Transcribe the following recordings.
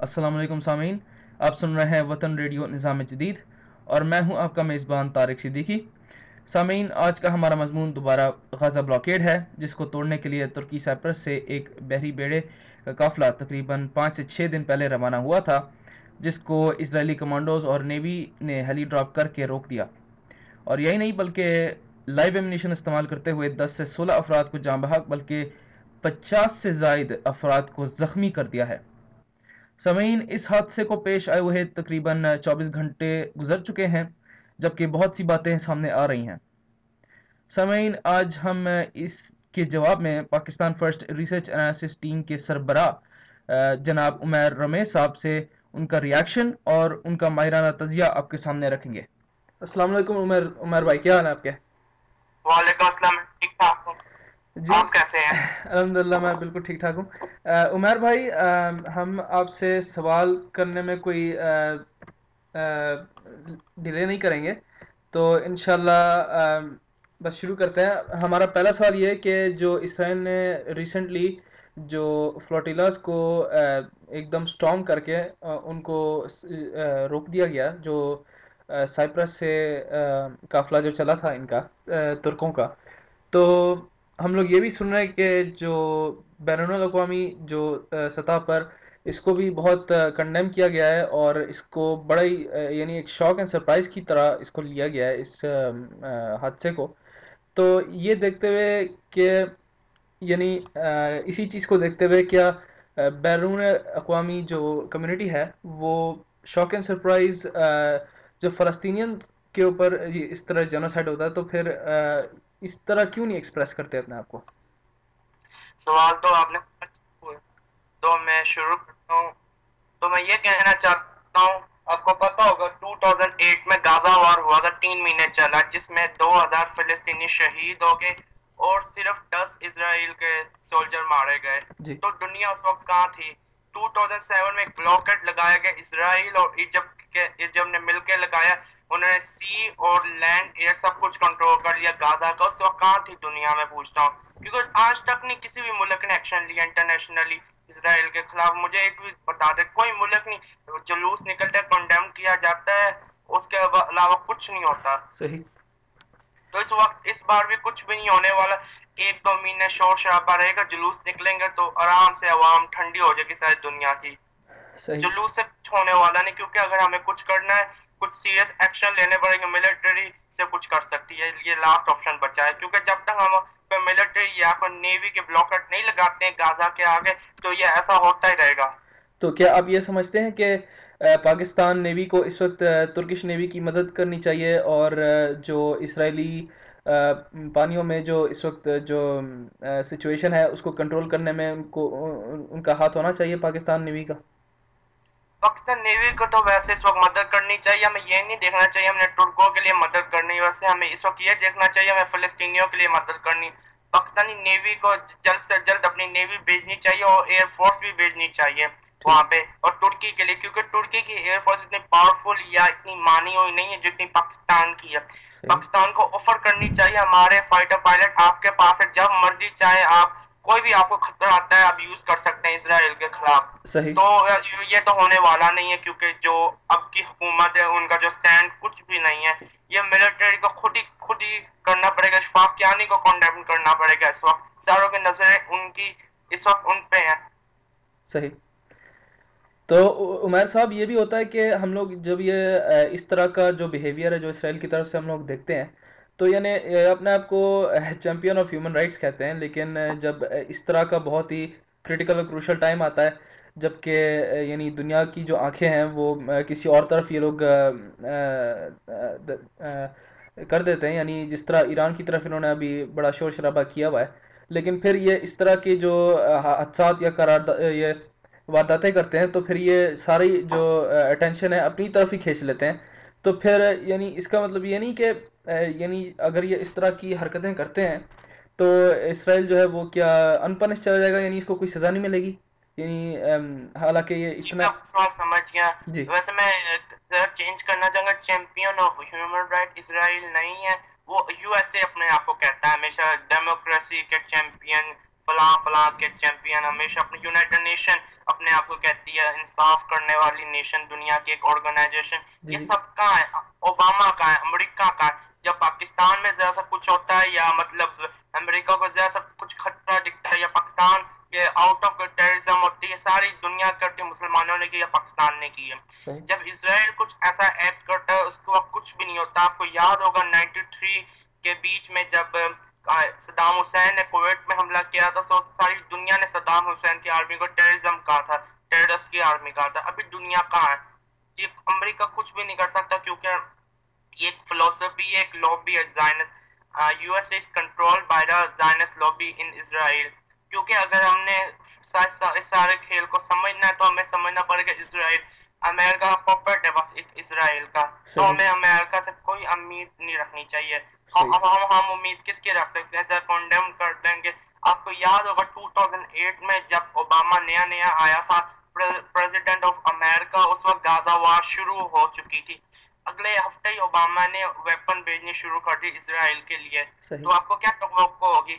अस्सलाम वालेकुम सामीन, आप सुन रहे हैं वतन रेडियो निज़ाम जदीद और मैं हूं आपका मेज़बान तारिक सिद्दीकी। सामीन, आज का हमारा मजमून दोबारा गाज़ा ब्लॉकेड है, जिसको तोड़ने के लिए तुर्की साइप्रस से एक बहरी बेड़े का काफ़िला तकरीबन 5 से 6 दिन पहले रवाना हुआ था, जिसको इजरायली कमांडोज और नेवी ने हेली ड्रॉप करके रोक दिया। और यही नहीं बल्कि लाइव एमिनेशन इस्तेमाल करते हुए 10 से 16 अफराद को जाँ बहक बल्कि 50 से ज़ायद अफराद को ज़ख्मी कर दिया है। सामीन, इस हादसे को पेश आए हुए तकरीबन 24 घंटे गुजर चुके हैं, जबकि बहुत सी बातें सामने आ रही हैं। सामीन, आज हम इसके जवाब में Pakistan first research analysis team के सरबराह जनाब उमैर रमेश साहब से उनका रिएक्शन और उनका माहिराना तजिया आपके सामने रखेंगे। अस्सलाम वालेकुम उमर भाई, क्या हाल है आपके? वालेकुम अस्सलाम। ठीक ठाक हूँ। जी, आप कैसे हैं? अल्हम्दुलिल्लाह मैं बिल्कुल ठीक ठाक हूँ। उमर भाई, हम आपसे सवाल करने में कोई डिले नहीं करेंगे, तो इंशाल्लाह बस शुरू करते हैं। हमारा पहला सवाल ये है कि जो इसराइल ने रिसेंटली जो फ्लोटिलास को एकदम स्टॉर्म करके उनको रोक दिया गया, जो साइप्रस से काफिला जो चला था इनका, तुर्कों का। तो हम लोग ये भी सुन रहे हैं कि जो बैनुल अक़वामी जो सतह पर इसको भी बहुत कंडेम किया गया है और इसको बड़ा ही यानी एक शॉक एंड सरप्राइज की तरह इसको लिया गया है, इस हादसे को। तो ये देखते हुए कि यानी इसी चीज़ को देखते हुए क्या बैरून अक़वामी जो कम्युनिटी है वो शॉक एंड सरप्राइज, जब फ़लस्तीनियन के ऊपर इस तरह जेनोसाइड होता है तो फिर इस तरह क्यों नहीं एक्सप्रेस करते अपने आप को? सवाल तो आपने पूछा, तो मैं शुरू करता हूँ। तो मैं ये कहना चाहता हूँ, आपको पता होगा 2008 में गाजा वार हुआ था, 3 महीने चला, जिसमें 2000 फिलिस्तीनी शहीद हो गए और सिर्फ 10 इसराइल के सोल्जर मारे गए। जी। तो दुनिया उस वक्त कहाँ थी? 2007 में एक ब्लॉकेट लगाया गया, इसराइल और इजिप्ट ने मिलकर लगाया। उन्होंने सी और लैंड एयर सब कुछ कंट्रोल कर लिया गाजा का। उस वक्त कहाँ थी दुनिया में, पूछता हूँ, क्योंकि आज तक नहीं किसी भी मुल्क ने एक्शन लिया इंटरनेशनली इसराइल के खिलाफ। मुझे एक भी बता दे, कोई मुल्क नहीं। जुलूस निकलता है, कंडेम किया जाता है, उसके अलावा कुछ नहीं होता। सही। तो इस वक्त इस बार भी कुछ भी नहीं होने वाला। 1-2 महीने शोर शराबा रहेगा, जुलूस निकलेंगे तो आराम से अवाम ठंडी हो जाएगी सारी दुनिया की। सही। जुलूस से कुछ होने वाला नहीं, क्योंकि अगर हमें कुछ करना है, कुछ सीरियस एक्शन लेने पड़ेंगे, मिलिट्री से कुछ कर सकती है, ये लास्ट ऑप्शन बचा है। क्योंकि जब तक हम कोई मिलिट्री या कोई नेवी के ब्लॉकेट नहीं लगाते हैं गाजा के आगे, तो ये ऐसा होता ही रहेगा। तो क्या आप ये समझते हैं कि पाकिस्तान नेवी को इस वक्त तुर्किश नेवी की मदद करनी चाहिए और जो इसराइली पानियों में जो इस वक्त जो सिचुएशन है उसको कंट्रोल करने में उनका हाथ होना चाहिए पाकिस्तान नेवी का? पाकिस्तान नेवी को तो वैसे इस वक्त मदद करनी चाहिए। हमें ये नहीं देखना चाहिए हमने तुर्कों के लिए मदद करनी, वैसे हमें इस वक्त ये देखना चाहिए हमें फिलिस्तीनियों के लिए मदद करनी। पाकिस्तानी नेवी को जल्द से जल्द अपनी नेवी भेजनी चाहिए और एयरफोर्स भी भेजनी चाहिए ठीक। वहां पे, और तुर्की के लिए, क्योंकि तुर्की की एयरफोर्स इतनी पावरफुल या इतनी मानी हुई नहीं है जितनी पाकिस्तान की है। सही। पाकिस्तान को ऑफर करनी चाहिए, हमारे फाइटर पायलट आपके पास है, जब मर्जी चाहे आप, कोई भी आपको खतरा आता है आप यूज कर सकते हैं इसराइल के खिलाफ। सही। तो ये तो होने वाला नहीं है, क्योंकि जो अब की हुकूमत है उनका जो स्टैंड कुछ भी नहीं है। ये मिलिट्री को खुद ही करना पड़ेगा, शफाक कियानी को कंडेम करना पड़ेगा। इस वक्त सारों की नजरें उनकी इस वक्त उन पे हैं। सही। तो उमर साहब, ये भी होता है कि हम लोग जब ये इस तरह का जो बिहेवियर है जो इसराइल की तरफ से हम लोग देखते हैं, तो यानी अपने आप को चैंपियन ऑफ ह्यूमन राइट्स कहते हैं, लेकिन जब इस तरह का बहुत ही क्रिटिकल और क्रूशल टाइम आता है, जबकि यानी दुनिया की जो आंखें हैं वो किसी और तरफ ये लोग कर देते हैं, यानी जिस तरह ईरान की तरफ इन्होंने अभी बड़ा शोर शराबा किया हुआ है, लेकिन फिर ये इस तरह की जो हादसात या करार ये वारदातें करते हैं तो फिर ये सारी जो अटेंशन है अपनी तरफ ही खींच लेते हैं। तो फिर यानी इसका मतलब ये नहीं कि यानी अगर ये इस तरह की हरकतें करते हैं तो इसराइल जो है वो क्या अनपनिश चला जाएगा, यानी इसको कोई सज़ा नहीं मिलेगी? यानी हालांकि ये जी मैं इतना। आपका सवाल समझ गया। जी। वैसे मैं जरा चेंज करना चाहूंगा, champion of human right Israel नहीं है, वो यूएसए अपने आप को कहता है हमेशा, डेमोक्रेसी के चैंपियन, फलां फलां के चैंपियन, हमेशा अपनी یونائٹڈ نیشن اپنے آپ کو کہتی ہے انصاف کرنے والی نیشن، دنیا کی ایک آرگنائزیشن، یہ سب کہاں ہے؟ اوباما کہاں ہے؟ امریکہ کہاں ہے؟ جب پاکستان میں ذرا سا کچھ ہوتا ہے یا مطلب امریکہ کو ذرا سا کچھ خطرہ دکھتا ہے یا پاکستان کے آؤٹ آف ٹیررزم ہوتی ہے، ساری دنیا کرتی ہے مسلمانوں نے کی یا پاکستان نے کی ہے. جب اسرائیل کچھ ایسا ایکٹ کرتا ہے اس کو اب کچھ بھی نہیں ہوتا. آپ کو یاد ہوگا 93 کے بیچ میں جب صدام حسین نے کویت میں حملہ کیا تھا، ساری دنیا نے صدام حسین کی آرمی کو ٹیررزم کہا تھا، ٹیررسٹ کی آرمی کہا تھا. ابھی دنیا کہاں ہے؟ یہ امریکہ کچھ بھی نہیں کر سکتا کیونکہ یہ ایک فلسفی ہے، ایک لابی ہے Zionist. U S A is controlled by the Zionist lobby in Israel. کیونکہ اگر ہم نے اس سارے کھیل کو سمجھنا ہے تو ہمیں سمجھنا پڑے گا اسرائیل امریکہ پاپٹ ہے بس ایک اسرائیل کا. تو ہمیں امریکہ سے کوئی امید نہیں رکھنی چاہیے. اب ہم امید کس کی رکھ سکتے ہیں؟ جب کنڈیم کر دیں گے. آپ کو یاد ہوگا 2008 میں جب اوباما نیا آیا تھا پریزیڈنٹ آف امریکہ، اس وقت غازہ وار شروع ہو چکی تھی. اگلے ہفتے ہی اوباما نے ویپن بھیجنی شروع کر دی اسرائیل کے لیے. تو آپ کو کیا توقع ہوگی؟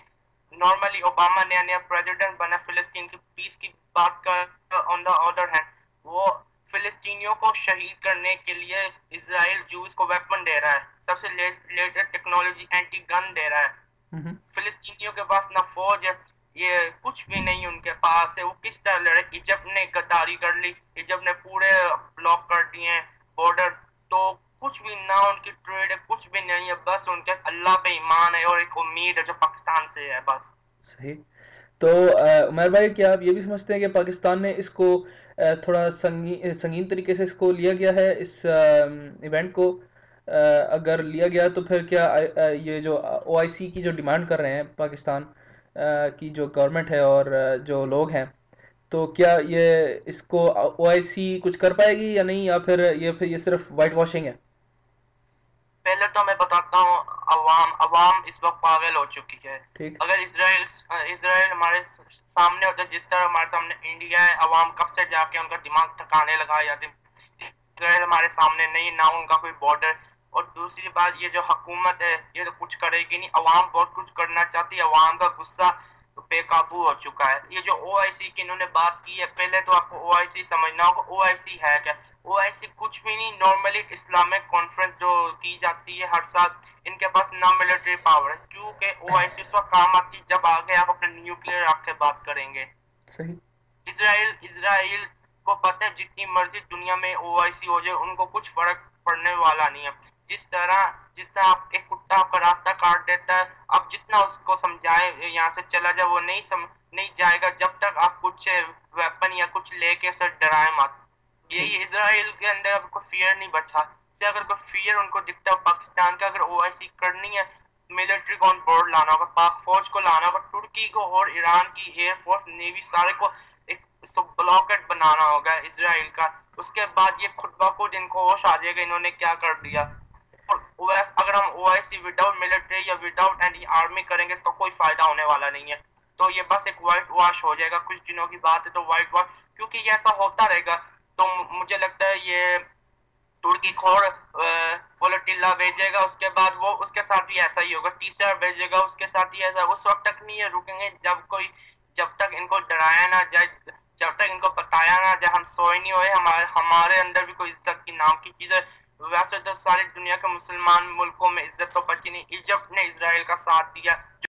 نارملی اوباما نیا پریزیڈنٹ بنا، فلسطین کی پیس کی بات کر آن دا ادر ہینڈ وہ فلسطینیوں کو شہید کرنے کے لیے اسرائیل جوز کو ویپن دے رہا ہے، سب سے لیٹسٹ ٹیکنالوجی اینٹی گن دے رہا ہے. فلسطینیوں کے پاس نہ فوج ہے، یہ کچھ بھی نہیں ان کے پاس ہے. وہ کس طرح لڑے؟ ایجپٹ نے غداری کر لی، ایجپٹ نے پورے بلاک کر دیے ہیں بارڈر. تو کچھ بھی نہ ان کی ٹریڈ ہے، کچھ بھی نہیں ہے، بس ان کے اللہ پہ ایمان ہے اور ایک امید ہے جو پاکستان سے ہے بس. صحیح. تو عمر بھائی کیا آپ یہ بھی سمجھتے ہیں کہ پاکستان نے اس کو تھوڑا سنگین طریقے سے اس کو لیا گیا ہے اس ایونٹ کو؟ اگر لیا گیا تو پھر کیا یہ جو او آئی سی کی جو ڈیمانڈ کر رہے ہیں پاکستان کی جو گورنمنٹ ہے اور جو لوگ ہیں، تو کیا یہ اس کو او آئی سی کچھ کر پائے گی یا نہیں، یا پھر یہ صرف وائٹ واشنگ ہے؟ پہلے تو میں بتاتا ہوں عوام اس وقت پاگل ہو چکی ہے. اگر اسرائیل ہمارے سامنے ہوتا، جس طرح ہمارے سامنے انڈیا ہے، عوام کب سے جا کے ان کا دماغ ٹھکانے لگا جاتے. اسرائیل ہمارے سامنے نہیں، نہ ان کا کوئی بارڈر. اور دوسری بات، یہ جو حکومت ہے یہ تو کچھ کرے گی نہیں. عوام بہت کچھ کرنا چاہتی ہے، عوام کا غصہ بے قابو ہو چکا ہے. یہ جو او آئی سی کی انہوں نے بات کی ہے، پہلے تو آپ کو او آئی سی سمجھنا ہوگا. او آئی سی ہے کیا؟ او آئی سی کچھ بھی نہیں، نارملی اسلامک کانفرنس جو کی جاتی ہے ہر سال. ان کے پاس نہ ملٹری پاور ہے، کیونکہ او آئی سی اس وقت کام آتی ہے جب آگے آپ اپنے نیوکلیئر رکھ کے بات کریں گے. اسرائیل کو پتہ ہے جتنی مرضی دنیا میں او آئی سی ہو جائے ان کو کچھ فرق پڑنے والا نہیں ہے. جس طرح آپ ایک کتا آپ کا راستہ کاٹ دیتا ہے، آپ جتنا اس کو سمجھائے یہاں سے چلا جائے وہ نہیں جائے گا جب تک آپ کچھ ویپن یا کچھ لے کے اسے ڈرائے مت. یہی اسرائیل کے اندر اب کوئی فیئر نہیں بچا. سے اگر کوئی فیئر ان کو دکھتا ہے پاکستان کا، اگر او آئی سی کرنی ہے ملٹری کو آن بورڈ لانا ہوگا، پاک فوج کو لانا ہوگا، ترکی کو اور ایران کی ایئر فورس نیوی سارے کو ایک بلاکٹ بنانا ہوگا اسرائیل کا. اس کے بعد یہ خود بخود ان کو ہوش آ جائے گا انہوں نے کیا کر دیا. اور اگر ہم او آئی سی وداؤٹ ملٹری یا وداؤٹ اینٹی آرمی کریں گے اس کا کوئی فائدہ ہونے والا نہیں ہے. تو یہ بس ایک وائٹ واش ہو جائے گا. کچھ دنوں کی بات ہے تو وائٹ واش، کیونکہ یہ ایسا ہوتا رہے گا تو مجھے لگتا ہے یہ ترکی کھوڑ فلوٹیلا بھیجے گا، اس کے بعد وہ اس کے ساتھ بھی ایسا ہی ہوگا. تیسرا بھیجے گا اس کے ساتھ ہی ایسا. اس وقت تک نہیں یہ رکیں گے جب تک ان کو ڈرایا نہ جائے، جب تک ان کو بتایا نہ جائے ہم سوئے نہیں ہوئے، ہمارے اندر بھی کوئی عزت کی نام کی چیز ہے. ویسے تو ساری دنیا کے مسلمان ملکوں میں عزت تو بچی نہیں. ایجپٹ نے اسرائیل کا ساتھ دیا،